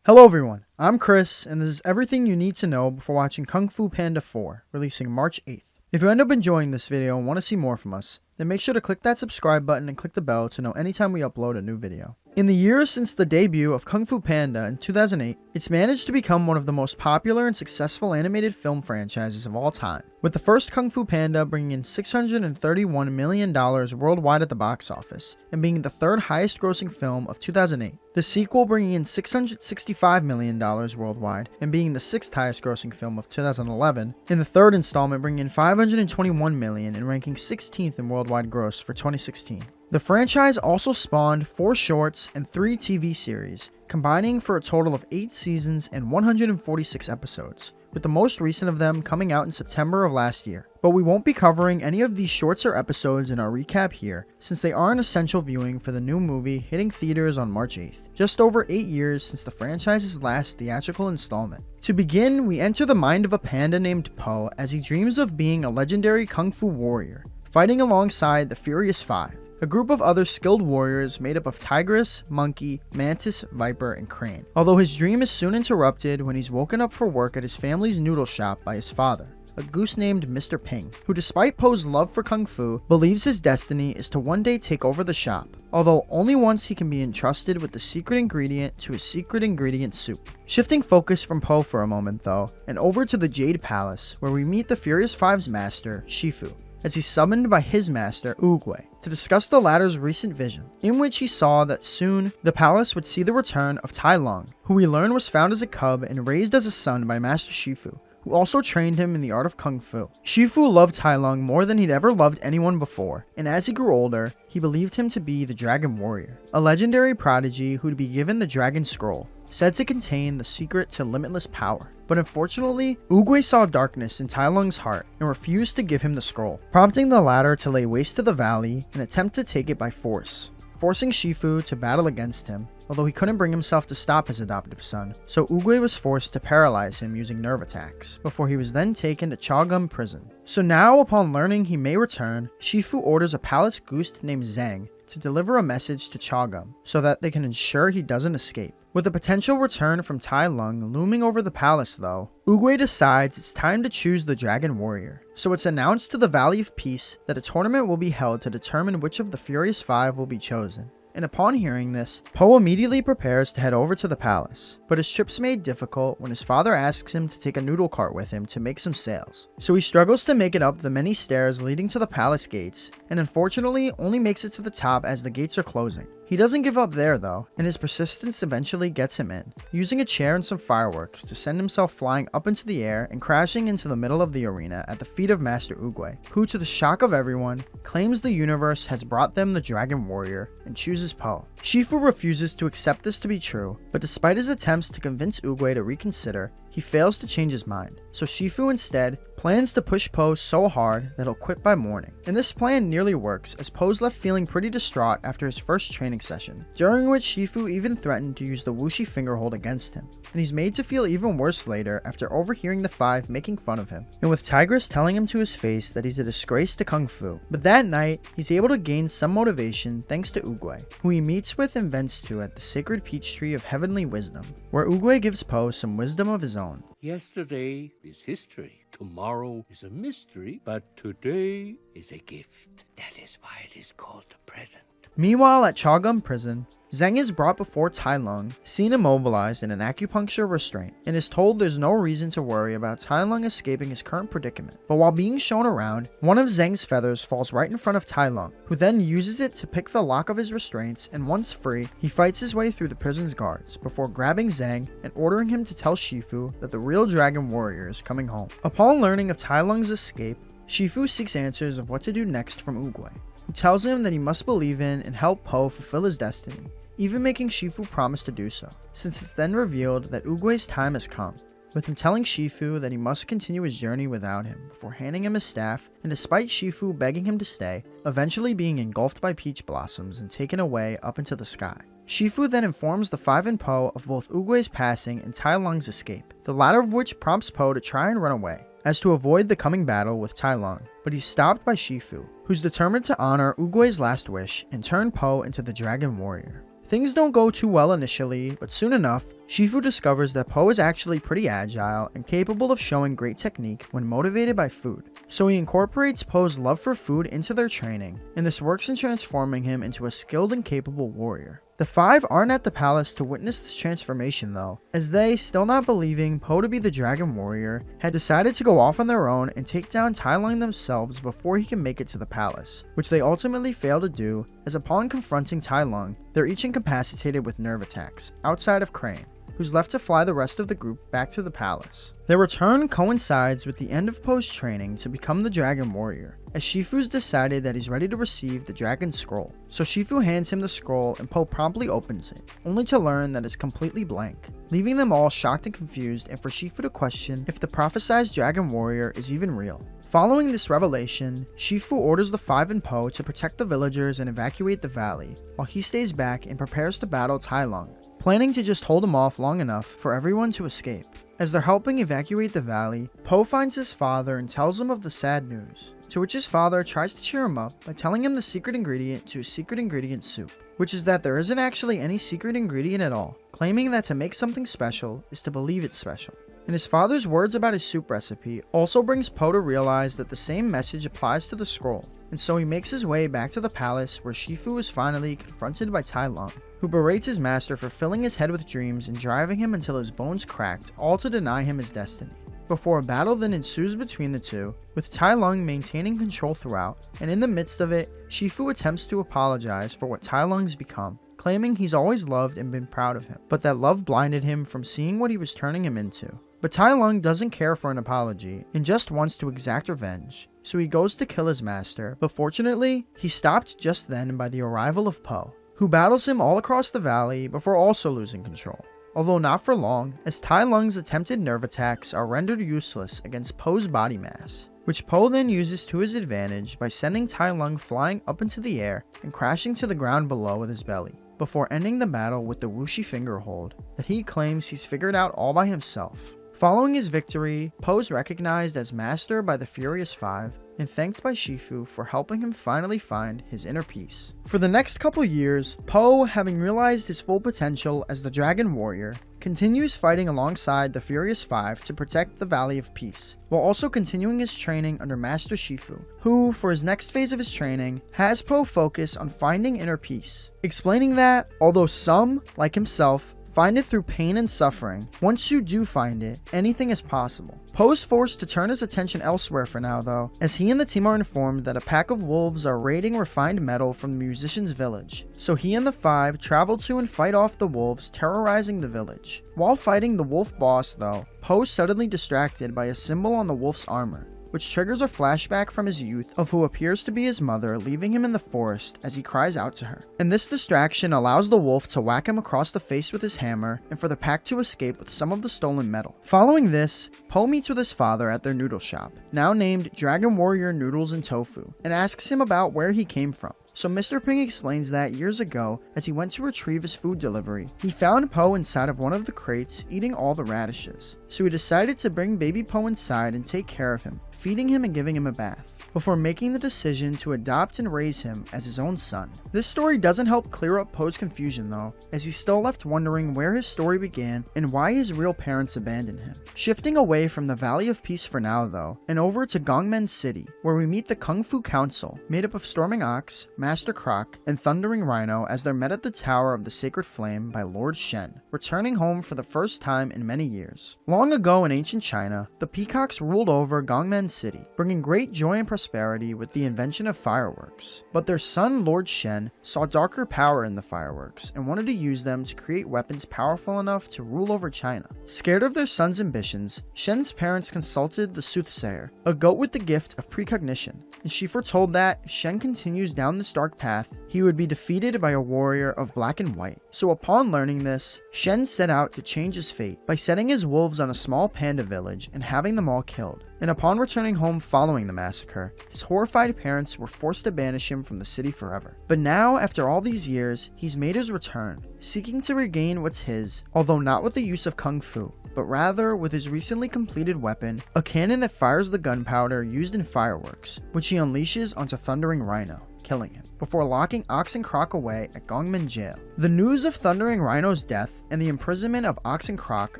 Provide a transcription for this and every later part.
Hello everyone, I'm Chris, and this is everything you need to know before watching Kung Fu Panda 4, releasing March 8th. If you end up enjoying this video and want to see more from us, then make sure to click that subscribe button and click the bell to know anytime we upload a new video. In the years since the debut of Kung Fu Panda in 2008, it's managed to become one of the most popular and successful animated film franchises of all time, with the first Kung Fu Panda bringing in $631 million worldwide at the box office, and being the third highest grossing film of 2008. The sequel bringing in $665 million worldwide, and being the sixth highest grossing film of 2011, and the third installment bringing in $521 million and ranking 16th in worldwide gross for 2016. The franchise also spawned 4 shorts and 3 TV series, combining for a total of 8 seasons and 146 episodes, with the most recent of them coming out in September of last year. But we won't be covering any of these shorts or episodes in our recap here, since they are an essential viewing for the new movie hitting theaters on March 8th, just over 8 years since the franchise's last theatrical installment. To begin, we enter the mind of a panda named Po as he dreams of being a legendary kung fu warrior, fighting alongside the Furious Five, a group of other skilled warriors made up of tigress, monkey, mantis, viper, and crane. Although his dream is soon interrupted when he's woken up for work at his family's noodle shop by his father, a goose named Mr. Ping, who despite Po's love for kung fu, believes his destiny is to one day take over the shop, although only once he can be entrusted with the secret ingredient to his secret ingredient soup. Shifting focus from Po for a moment though, and over to the Jade Palace, where we meet the Furious Five's master, Shifu, as he's summoned by his master, Oogway, to discuss the latter's recent vision, in which he saw that soon the palace would see the return of Tai Lung, who we learn was found as a cub and raised as a son by Master Shifu, who also trained him in the art of Kung Fu. Shifu loved Tai Lung more than he'd ever loved anyone before, and as he grew older, he believed him to be the Dragon Warrior, a legendary prodigy who'd be given the Dragon Scroll, said to contain the secret to limitless power. But unfortunately, Oogway saw darkness in Tai Lung's heart and refused to give him the scroll, prompting the latter to lay waste to the valley and attempt to take it by force, forcing Shifu to battle against him, although he couldn't bring himself to stop his adoptive son, so Oogway was forced to paralyze him using nerve attacks, before he was then taken to Chagum prison. So now, upon learning he may return, Shifu orders a palace goose named Zhang to deliver a message to Chagum, so that they can ensure he doesn't escape. With the potential return from Tai Lung looming over the palace though, Oogway decides it's time to choose the Dragon Warrior. So it's announced to the Valley of Peace that a tournament will be held to determine which of the Furious Five will be chosen. And upon hearing this, Po immediately prepares to head over to the palace, but his trip's made difficult when his father asks him to take a noodle cart with him to make some sales. So he struggles to make it up the many stairs leading to the palace gates, and unfortunately only makes it to the top as the gates are closing. He doesn't give up there though, and his persistence eventually gets him in, using a chair and some fireworks to send himself flying up into the air and crashing into the middle of the arena at the feet of Master Oogway, who to the shock of everyone, claims the universe has brought them the Dragon Warrior and chooses Po. Shifu refuses to accept this to be true, but despite his attempts to convince Oogway to reconsider, he fails to change his mind, so Shifu instead plans to push Po so hard that he'll quit by morning. And this plan nearly works, as Po's left feeling pretty distraught after his first training session, during which Shifu even threatened to use the Wuxi fingerhold against him, and he's made to feel even worse later after overhearing the Five making fun of him, and with Tigress telling him to his face that he's a disgrace to Kung Fu. But that night, he's able to gain some motivation thanks to Oogway, who he meets with and vents to at the sacred peach tree of heavenly wisdom, where Oogway gives Po some wisdom of his own. Yesterday is history, tomorrow is a mystery, but today is a gift. That is why it is called the present. Meanwhile, at Chagum prison, Zhang is brought before Tai Lung, seen immobilized in an acupuncture restraint, and is told there's no reason to worry about Tai Lung escaping his current predicament. But while being shown around, one of Zhang's feathers falls right in front of Tai Lung, who then uses it to pick the lock of his restraints, and once free, he fights his way through the prison's guards, before grabbing Zhang and ordering him to tell Shifu that the real Dragon Warrior is coming home. Upon learning of Tai Lung's escape, Shifu seeks answers of what to do next from Oogway, who tells him that he must believe in and help Po fulfill his destiny, even making Shifu promise to do so, since it's then revealed that Oogway's time has come, with him telling Shifu that he must continue his journey without him before handing him his staff, and despite Shifu begging him to stay, eventually being engulfed by peach blossoms and taken away up into the sky. Shifu then informs the Five and Po of both Oogway's passing and Tai Lung's escape, the latter of which prompts Po to try and run away, as to avoid the coming battle with Tai Lung, but he's stopped by Shifu, who's determined to honor Oogway's last wish and turn Po into the Dragon Warrior. Things don't go too well initially, but soon enough, Shifu discovers that Po is actually pretty agile and capable of showing great technique when motivated by food. So he incorporates Po's love for food into their training, and this works in transforming him into a skilled and capable warrior. The five aren't at the palace to witness this transformation though, as they, still not believing Po to be the dragon warrior, had decided to go off on their own and take down Tai Lung themselves before he can make it to the palace, which they ultimately fail to do, as upon confronting Tai Lung, they're each incapacitated with nerve attacks, outside of Crane, who's left to fly the rest of the group back to the palace. Their return coincides with the end of Po's training to become the Dragon Warrior, as Shifu's decided that he's ready to receive the Dragon Scroll. So Shifu hands him the scroll and Po promptly opens it, only to learn that it's completely blank, leaving them all shocked and confused, and for Shifu to question if the prophesized Dragon Warrior is even real. Following this revelation, Shifu orders the five and Po to protect the villagers and evacuate the valley, while he stays back and prepares to battle Tai Lung, planning to just hold him off long enough for everyone to escape. As they're helping evacuate the valley, Po finds his father and tells him of the sad news, to which his father tries to cheer him up by telling him the secret ingredient to his secret ingredient soup, which is that there isn't actually any secret ingredient at all, claiming that to make something special is to believe it's special. And his father's words about his soup recipe also brings Po to realize that the same message applies to the scroll, and so he makes his way back to the palace where Shifu is finally confronted by Tai Lung, who berates his master for filling his head with dreams and driving him until his bones cracked, all to deny him his destiny. Before a battle then ensues between the two, with Tai Lung maintaining control throughout, and in the midst of it, Shifu attempts to apologize for what Tai Lung's become, claiming he's always loved and been proud of him, but that love blinded him from seeing what he was turning him into. But Tai Lung doesn't care for an apology and just wants to exact revenge, so he goes to kill his master, but fortunately, he's stopped just then by the arrival of Po, who battles him all across the valley before also losing control. Although not for long, as Tai Lung's attempted nerve attacks are rendered useless against Po's body mass, which Po then uses to his advantage by sending Tai Lung flying up into the air and crashing to the ground below with his belly, before ending the battle with the whooshy finger hold that he claims he's figured out all by himself. Following his victory, Po is recognized as Master by the Furious Five and thanked by Shifu for helping him finally find his inner peace. For the next couple years, Po, having realized his full potential as the Dragon Warrior, continues fighting alongside the Furious Five to protect the Valley of Peace, while also continuing his training under Master Shifu, who, for his next phase of his training, has Po focus on finding inner peace, explaining that, although some, like himself, find it through pain and suffering, once you do find it, anything is possible. Po's forced to turn his attention elsewhere for now though, as he and the team are informed that a pack of wolves are raiding refined metal from the musician's village. So he and the five travel to and fight off the wolves terrorizing the village. While fighting the wolf boss though, Po's suddenly distracted by a symbol on the wolf's armor, which triggers a flashback from his youth of who appears to be his mother leaving him in the forest as he cries out to her. And this distraction allows the wolf to whack him across the face with his hammer and for the pack to escape with some of the stolen metal. Following this, Po meets with his father at their noodle shop, now named Dragon Warrior Noodles and Tofu, and asks him about where he came from. So Mr. Ping explains that years ago, as he went to retrieve his food delivery, he found Po inside of one of the crates eating all the radishes. So he decided to bring baby Po inside and take care of him, feeding him and giving him a bath, before making the decision to adopt and raise him as his own son. This story doesn't help clear up Po's confusion though, as he's still left wondering where his story began and why his real parents abandoned him. Shifting away from the Valley of Peace for now though, and over to Gongmen City, where we meet the Kung Fu Council, made up of Storming Ox, Master Croc, and Thundering Rhino as they're met at the Tower of the Sacred Flame by Lord Shen, returning home for the first time in many years. Long ago in ancient China, the peacocks ruled over Gongmen City, bringing great joy and prosperity with the invention of fireworks. But their son Lord Shen saw darker power in the fireworks and wanted to use them to create weapons powerful enough to rule over China. Scared of their son's ambitions, Shen's parents consulted the Soothsayer, a goat with the gift of precognition, and she foretold that if Shen continues down this dark path, he would be defeated by a warrior of black and white. So upon learning this, Shen set out to change his fate by setting his wolves on a small panda village and having them all killed. And upon returning home following the massacre, his horrified parents were forced to banish him from the city forever. But now, after all these years, he's made his return, seeking to regain what's his, although not with the use of Kung Fu, but rather with his recently completed weapon, a cannon that fires the gunpowder used in fireworks, which he unleashes onto Thundering Rhino. killing him, before locking Ox and Croc away at Gongmen Jail. The news of Thundering Rhino's death and the imprisonment of Ox and Croc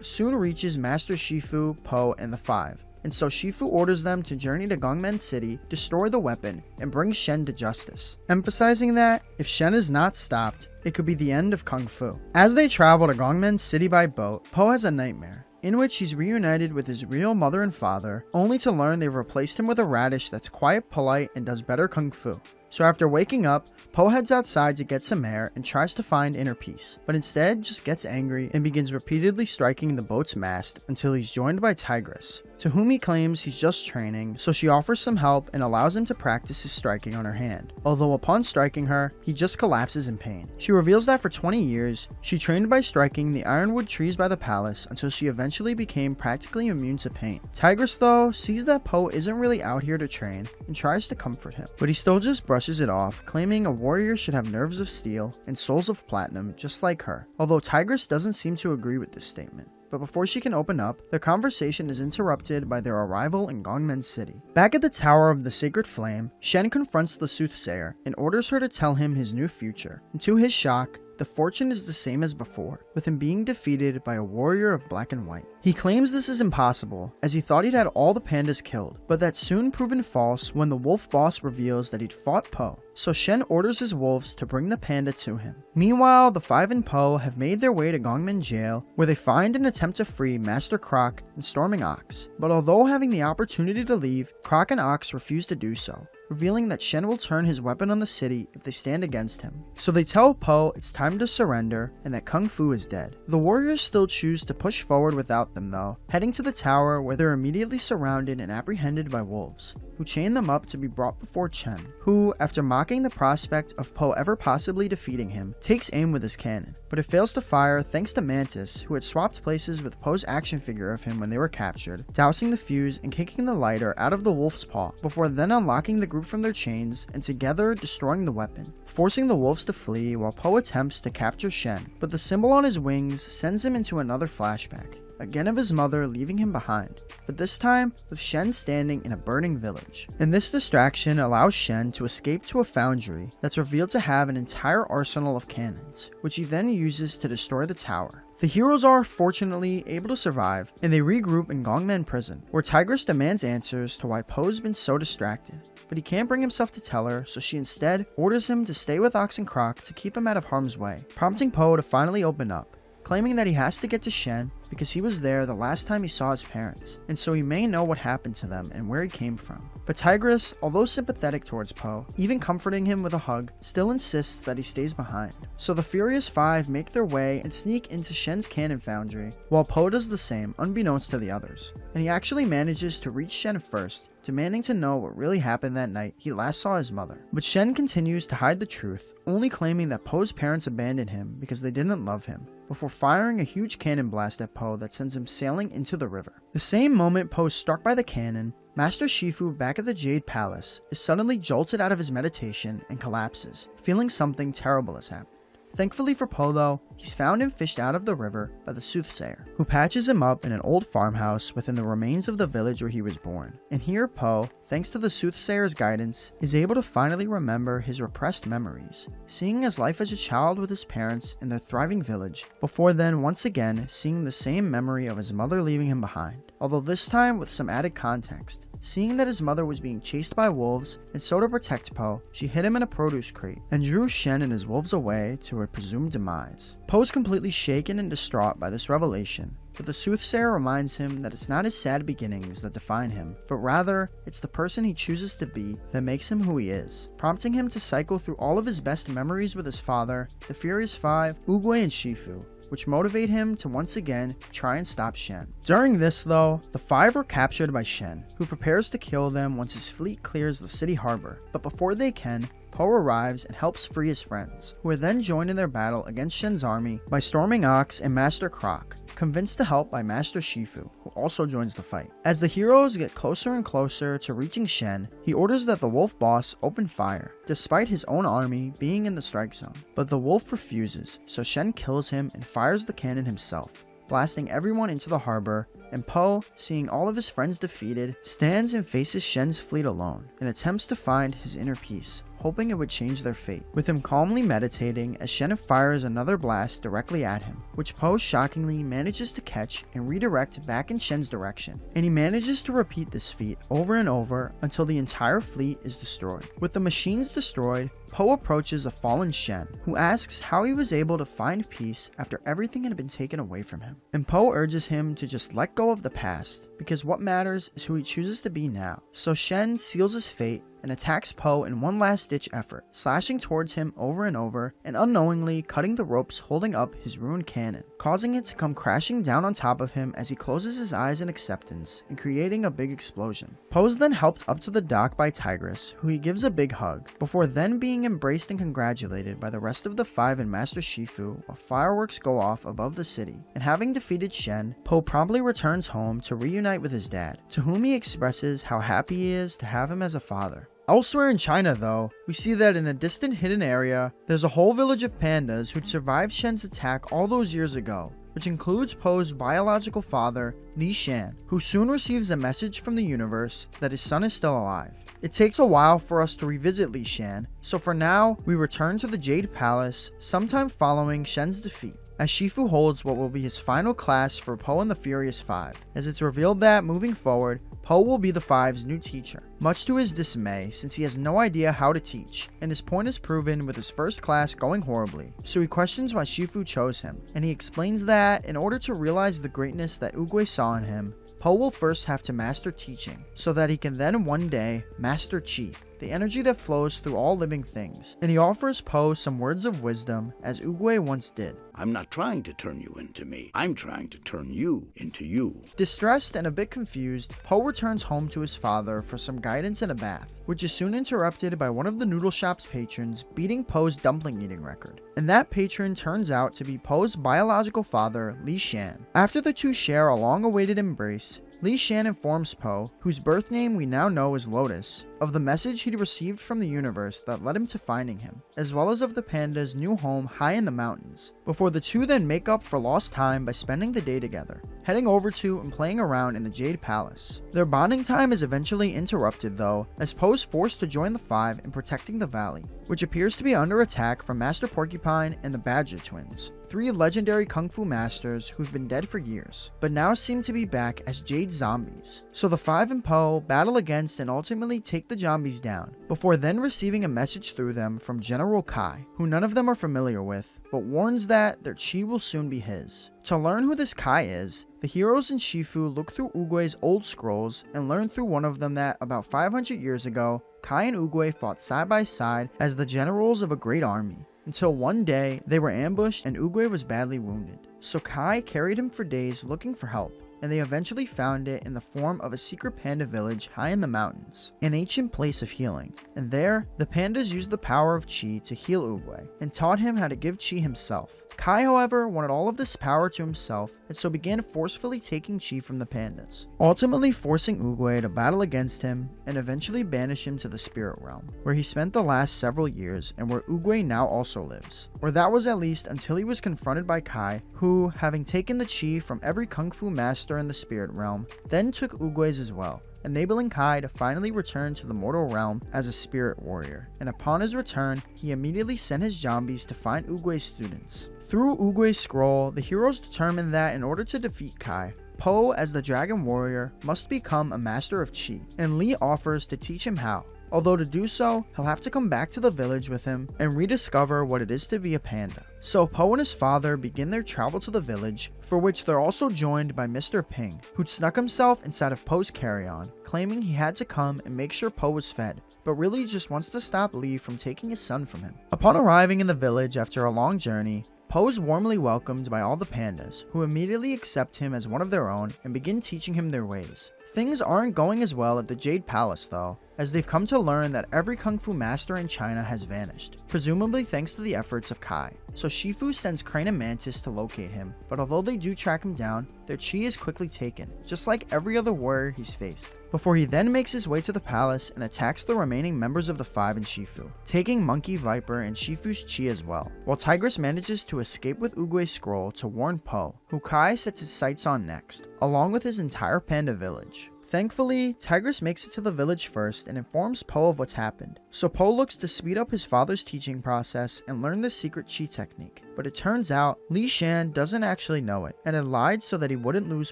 soon reaches Master Shifu, Po, and the Five, and so Shifu orders them to journey to Gongmen City, destroy the weapon, and bring Shen to justice, emphasizing that if Shen is not stopped, it could be the end of Kung Fu. As they travel to Gongmen City by boat, Po has a nightmare, in which he's reunited with his real mother and father, only to learn they've replaced him with a radish that's quiet, polite, and does better Kung Fu. So after waking up, Po heads outside to get some air and tries to find inner peace, but instead just gets angry and begins repeatedly striking the boat's mast until he's joined by Tigress, to whom he claims he's just training, so she offers some help and allows him to practice his striking on her hand. Although upon striking her, he just collapses in pain. She reveals that for 20 years, she trained by striking the ironwood trees by the palace until she eventually became practically immune to pain. Tigress, though, sees that Po isn't really out here to train and tries to comfort him, but he still just brushes it off, claiming a warrior should have nerves of steel and souls of platinum just like her, although Tigress doesn't seem to agree with this statement. But before she can open up, their conversation is interrupted by their arrival in Gongmen City. Back at the Tower of the Sacred Flame, Shen confronts the soothsayer and orders her to tell him his new future, and to his shock, the fortune is the same as before, with him being defeated by a warrior of black and white. He claims this is impossible, as he thought he'd had all the pandas killed, but that's soon proven false when the wolf boss reveals that he'd fought Po, so Shen orders his wolves to bring the panda to him. Meanwhile, the Five and Po have made their way to Gongmen Jail, where they find and attempt to free Master Croc and Storming Ox, but although having the opportunity to leave, Croc and Ox refuse to do so, revealing that Shen will turn his weapon on the city if they stand against him. So they tell Po it's time to surrender and that Kung Fu is dead. The warriors still choose to push forward without them though, heading to the tower where they're immediately surrounded and apprehended by wolves, who chain them up to be brought before Chen, who, after mocking the prospect of Po ever possibly defeating him, takes aim with his cannon, but it fails to fire thanks to Mantis, who had swapped places with Po's action figure of him when they were captured, dousing the fuse and kicking the lighter out of the wolf's paw, before then unlocking the group from their chains and together destroying the weapon, forcing the wolves to flee while Po attempts to capture Shen, but the symbol on his wings sends him into another flashback, again of his mother leaving him behind, but this time with Shen standing in a burning village. And this distraction allows Shen to escape to a foundry that's revealed to have an entire arsenal of cannons, which he then uses to destroy the tower. The heroes are fortunately able to survive, and they regroup in Gongmen Prison, where Tigress demands answers to why Po's been so distracted. But he can't bring himself to tell her, so she instead orders him to stay with Ox and Croc to keep him out of harm's way, prompting Po to finally open up, claiming that he has to get to Shen because he was there the last time he saw his parents, and so he may know what happened to them and where he came from. But Tigress, although sympathetic towards Po, even comforting him with a hug, still insists that he stays behind. So the Furious Five make their way and sneak into Shen's cannon foundry, while Po does the same unbeknownst to the others, and he actually manages to reach Shen first, demanding to know what really happened that night he last saw his mother. But Shen continues to hide the truth, only claiming that Po's parents abandoned him because they didn't love him, before firing a huge cannon blast at Po that sends him sailing into the river. The same moment Po is struck by the cannon, Master Shifu back at the Jade Palace is suddenly jolted out of his meditation and collapses, feeling something terrible has happened. Thankfully for Po though, he's found and fished out of the river by the soothsayer, who patches him up in an old farmhouse within the remains of the village where he was born. And here Po, thanks to the soothsayer's guidance, is able to finally remember his repressed memories, seeing his life as a child with his parents in their thriving village, before then once again seeing the same memory of his mother leaving him behind, although this time with some added context. Seeing that his mother was being chased by wolves, and so to protect Po, she hid him in a produce crate, and drew Shen and his wolves away to her presumed demise. Po's completely shaken and distraught by this revelation, but the soothsayer reminds him that it's not his sad beginnings that define him, but rather, it's the person he chooses to be that makes him who he is, prompting him to cycle through all of his best memories with his father, the Furious Five, Oogway, and Shifu, which motivate him to once again try and stop Shen. During this though, the Five are captured by Shen, who prepares to kill them once his fleet clears the city harbor, but before they can, Po arrives and helps free his friends, who are then joined in their battle against Shen's army by Storming Ox and Master Croc, convinced to help by Master Shifu, who also joins the fight. As the heroes get closer and closer to reaching Shen, he orders that the wolf boss open fire, despite his own army being in the strike zone. But the wolf refuses, so Shen kills him and fires the cannon himself, blasting everyone into the harbor, and Po, seeing all of his friends defeated, stands and faces Shen's fleet alone and attempts to find his inner peace, hoping it would change their fate, with him calmly meditating as Shen fires another blast directly at him, which Po shockingly manages to catch and redirect back in Shen's direction, and he manages to repeat this feat over and over until the entire fleet is destroyed. With the machines destroyed, Po approaches a fallen Shen, who asks how he was able to find peace after everything had been taken away from him. And Po urges him to just let go of the past, because what matters is who he chooses to be now. So Shen seals his fate and attacks Po in one last-ditch effort, slashing towards him over and over and unknowingly cutting the ropes holding up his ruined cannon, causing it to come crashing down on top of him as he closes his eyes in acceptance and creating a big explosion. Po's then helped up to the dock by Tigress, who he gives a big hug, before then being embraced and congratulated by the rest of the five and Master Shifu while fireworks go off above the city. And having defeated Shen, Po promptly returns home to reunite with his dad, to whom he expresses how happy he is to have him as a father. Elsewhere in China, though, we see that in a distant hidden area, there's a whole village of pandas who'd survived Shen's attack all those years ago, which includes Po's biological father, Li Shan, who soon receives a message from the universe that his son is still alive. It takes a while for us to revisit Li Shan, so for now, we return to the Jade Palace sometime following Shen's defeat, as Shifu holds what will be his final class for Po and the Furious Five, as it's revealed that, moving forward, Po will be the Five's new teacher, much to his dismay since he has no idea how to teach, and his point is proven with his first class going horribly, so he questions why Shifu chose him, and he explains that, in order to realize the greatness that Oogway saw in him, Po will first have to master teaching, so that he can then one day master Chi, the energy that flows through all living things, and he offers Po some words of wisdom as Oogway once did. I'm not trying to turn you into me. I'm trying to turn you into you. Distressed and a bit confused, Po returns home to his father for some guidance and a bath, which is soon interrupted by one of the noodle shop's patrons beating Po's dumpling eating record. And that patron turns out to be Po's biological father, Li Shan. After the two share a long-awaited embrace, Li Shan informs Po, whose birth name we now know as Lotus, of the message he'd received from the universe that led him to finding him, as well as of the panda's new home high in the mountains, before the two then make up for lost time by spending the day together, heading over to and playing around in the Jade Palace. Their bonding time is eventually interrupted though, as Po's forced to join the Five in protecting the valley, which appears to be under attack from Master Porcupine and the Badger twins, three legendary kung fu masters who've been dead for years, but now seem to be back as Jade zombies. So the Five and Po battle against and ultimately take the zombies down, before then receiving a message through them from General Kai, who none of them are familiar with, but warns that their chi will soon be his. To learn who this Kai is, the heroes and Shifu look through Oogway's old scrolls and learn through one of them that about 500 years ago, Kai and Oogway fought side by side as the generals of a great army, until one day they were ambushed and Oogway was badly wounded. So Kai carried him for days looking for help, and they eventually found it in the form of a secret panda village high in the mountains, an ancient place of healing. And there, the pandas used the power of Chi to heal Oogway, and taught him how to give Chi himself. Kai, however, wanted all of this power to himself, and so began forcefully taking Chi from the pandas, ultimately forcing Oogway to battle against him, and eventually banish him to the spirit realm, where he spent the last several years, and where Oogway now also lives. Or that was at least until he was confronted by Kai, who, having taken the Chi from every kung fu master in the spirit realm, then took Oogway's as well, enabling Kai to finally return to the mortal realm as a spirit warrior. And upon his return, he immediately sent his zombies to find Oogway's students. Through Oogway's scroll, the heroes determined that in order to defeat Kai, Po, as the dragon warrior, must become a master of Chi, and Li offers to teach him how. Although to do so, he'll have to come back to the village with him and rediscover what it is to be a panda. So Po and his father begin their travel to the village, for which they're also joined by Mr. Ping, who'd snuck himself inside of Po's carry-on, claiming he had to come and make sure Po was fed, but really just wants to stop Li from taking his son from him. Upon arriving in the village after a long journey, Po is warmly welcomed by all the pandas, who immediately accept him as one of their own and begin teaching him their ways. Things aren't going as well at the Jade Palace though, as they've come to learn that every kung fu master in China has vanished, presumably thanks to the efforts of Kai. So Shifu sends Crane and Mantis to locate him, but although they do track him down, their chi is quickly taken, just like every other warrior he's faced, before he then makes his way to the palace and attacks the remaining members of the Five and Shifu, taking Monkey Viper and Shifu's chi as well, while Tigress manages to escape with Oogway's scroll to warn Po, who Kai sets his sights on next, along with his entire panda village. Thankfully, Tigress makes it to the village first and informs Po of what's happened. So Po looks to speed up his father's teaching process and learn the secret chi technique. But it turns out, Li Shan doesn't actually know it, and had lied so that he wouldn't lose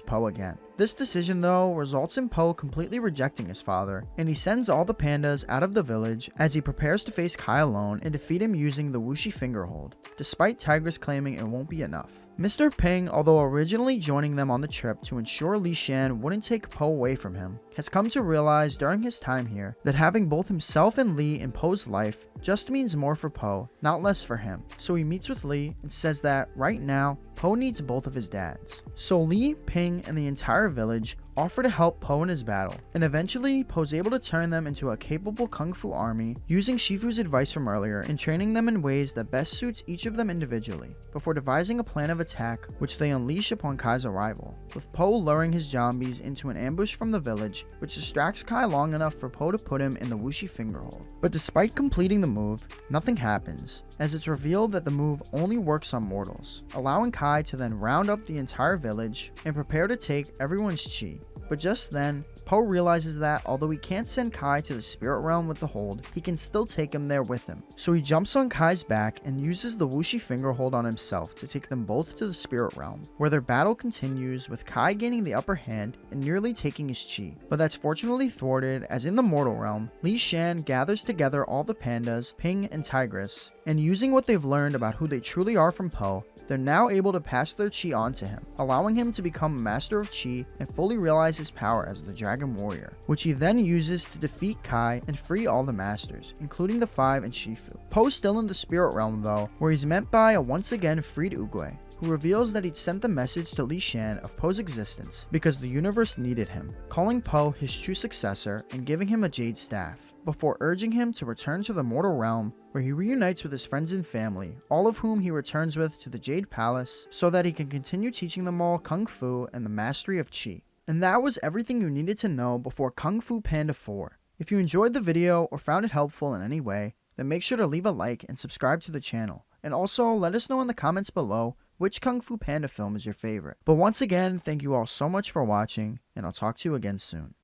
Po again. This decision though results in Po completely rejecting his father, and he sends all the pandas out of the village as he prepares to face Kai alone and defeat him using the Wuxi finger hold, despite Tigress claiming it won't be enough. Mr. Ping, although originally joining them on the trip to ensure Li Shan wouldn't take Po away from him, has come to realize during his time here that having both himself and Li in Po's life just means more for Po, not less for him. So he meets with Li and says that right now, Po needs both of his dads. So Li, Ping, and the entire village offer to help Po in his battle, and eventually Po's able to turn them into a capable kung fu army using Shifu's advice from earlier and training them in ways that best suits each of them individually, before devising a plan of attack which they unleash upon Kai's arrival, with Po luring his zombies into an ambush from the village which distracts Kai long enough for Po to put him in the Wuxi fingerhold. But despite completing the move, nothing happens, as it's revealed that the move only works on mortals, allowing Kai to then round up the entire village and prepare to take everyone's chi. But just then, Po realizes that although he can't send Kai to the spirit realm with the hold, he can still take him there with him. So he jumps on Kai's back and uses the Wuxi finger hold on himself to take them both to the spirit realm, where their battle continues with Kai gaining the upper hand and nearly taking his chi. But that's fortunately thwarted, as in the mortal realm, Li Shan gathers together all the pandas, Ping and Tigress, and using what they've learned about who they truly are from Po, they're now able to pass their chi on to him, allowing him to become a master of chi and fully realize his power as the Dragon Warrior, which he then uses to defeat Kai and free all the masters, including the Five and Shifu. Po's still in the spirit realm though, where he's met by a once again freed Oogway, who reveals that he'd sent the message to Li Shan of Po's existence because the universe needed him, calling Po his true successor and giving him a jade staff, before urging him to return to the mortal realm, where he reunites with his friends and family, all of whom he returns with to the Jade Palace so that he can continue teaching them all Kung Fu and the mastery of Chi. And that was everything you needed to know before Kung Fu Panda 4. If you enjoyed the video or found it helpful in any way, then make sure to leave a like and subscribe to the channel. And also let us know in the comments below which Kung Fu Panda film is your favorite. But once again, thank you all so much for watching, and I'll talk to you again soon.